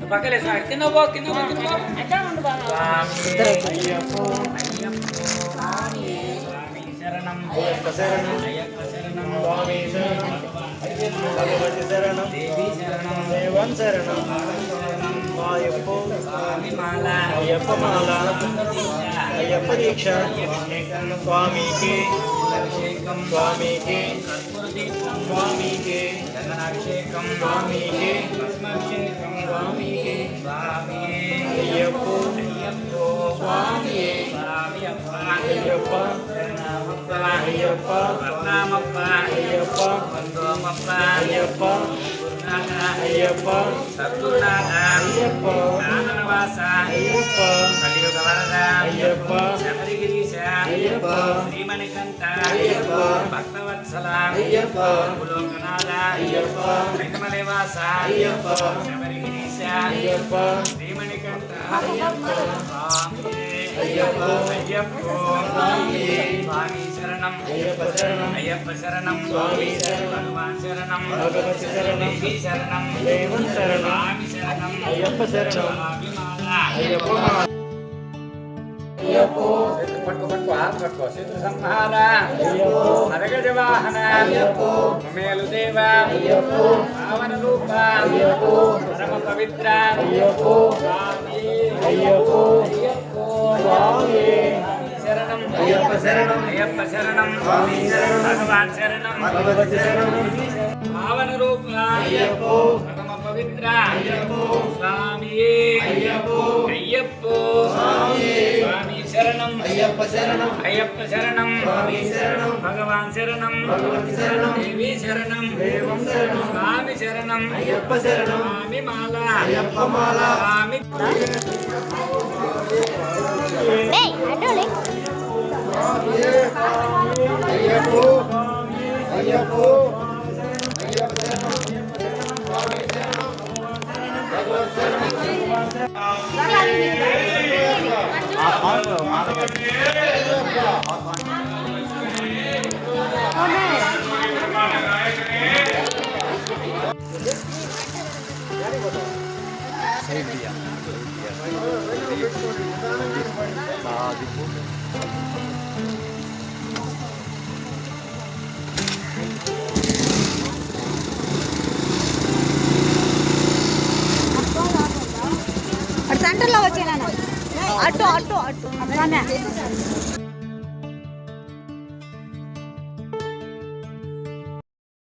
పక్కలే sir కింద పో కింద పో కింద పో అట్లా ఉండు బాగా అయ్యప్పో అయ్యప్పో స్వామి శరణం అయ్యప్ప శరణం అయ్యప్ప శరణం స్వామి శరణం భగవతి శరణం దేవి శరణం దేవం శరణం అయ్యప్పో స్వామి మాల అయ్యప్ప మాల అయ్యప్ప దీక్ష స్వామికి అభిషేకం స్వామికి స్వామికి చందనాభిషేకం స్వామికి భస్మాభిషేకం స్వామికి స్వామి అయ్యప్పో అయ్యప్పో స్వామి స్వామియప్ప అయ్యప్ప శరణమప్ప అయ్యప్ప రత్నమప్ప అయ్యప్ప బంధుమప్ప అయ్యప్ప గురునాథ అయ్యప్ప సద్గురునాథ అయ్యప్ప జ్ఞాననివాస అయ్యప్ప కలియుగ వరద అయ్యప్ప శబరిగిరీశ అయ్యప్ప శ్రీమణికంఠ అయ్యప్ప భక్తవత్సల అయ్యప్ప లోకనాథ అయ్యప్ప వెంకటమలేవాస అయ్యప్ప శబరిగిరీశ అయ్యప్ప శ్రీమణికంఠ అయ్యప్ప అయ్యప్ప అయ్యప్ప స్వామి శరణం అయ్యప్ప శరణం అయ్యప్ప శరణం స్వామి శరణం భగవాన్ శరణం భగవతి శరణం దేవి శరణం దేవం శరణం స్వామి శరణం అయ్యప్ప శరణం అయ్యప్ప అయ్యప్పో పట్టుకో పట్టుకో హాత్ పట్టుకో శత్రు సంహార అయ్యప్పో మరగజ వాహన అయ్యప్పో మమేలు దేవ అయ్యప్పో పావన రూప అయ్యప్పో పరమ పవిత్ర అయ్యప్పో స్వామి అయ్యప్పో అయ్యప్పో స్వామి శరణం అయ్యప్ప శరణం అయ్యప్ప శరణం స్వామి శరణం భగవాన్ శరణం భగవతి శరణం పావన రూప అయ్యప్పో పరమ పవిత్ర అయ్యప్పో స్వామి అయ్యప్పో అయ్యప్పో స్వామి స్వామి శరణం అయ్యప్ప శరణం అయ్యప్ప శరణం స్వామి శరణం భగవాన్ శరణం భగవతి శరణం దేవి శరణం దేవం శరణం స్వామి శరణం అయ్యప్ప శరణం స్వామి మాల అయ్యప్ప మాల స్వామి అయ్యప్పో అయ్యప్పో అయ్యప్ప శరణం స్వామి శరణం భగవతి శరణం సెంటర్లో వచ్చేనా అటు అటు అటు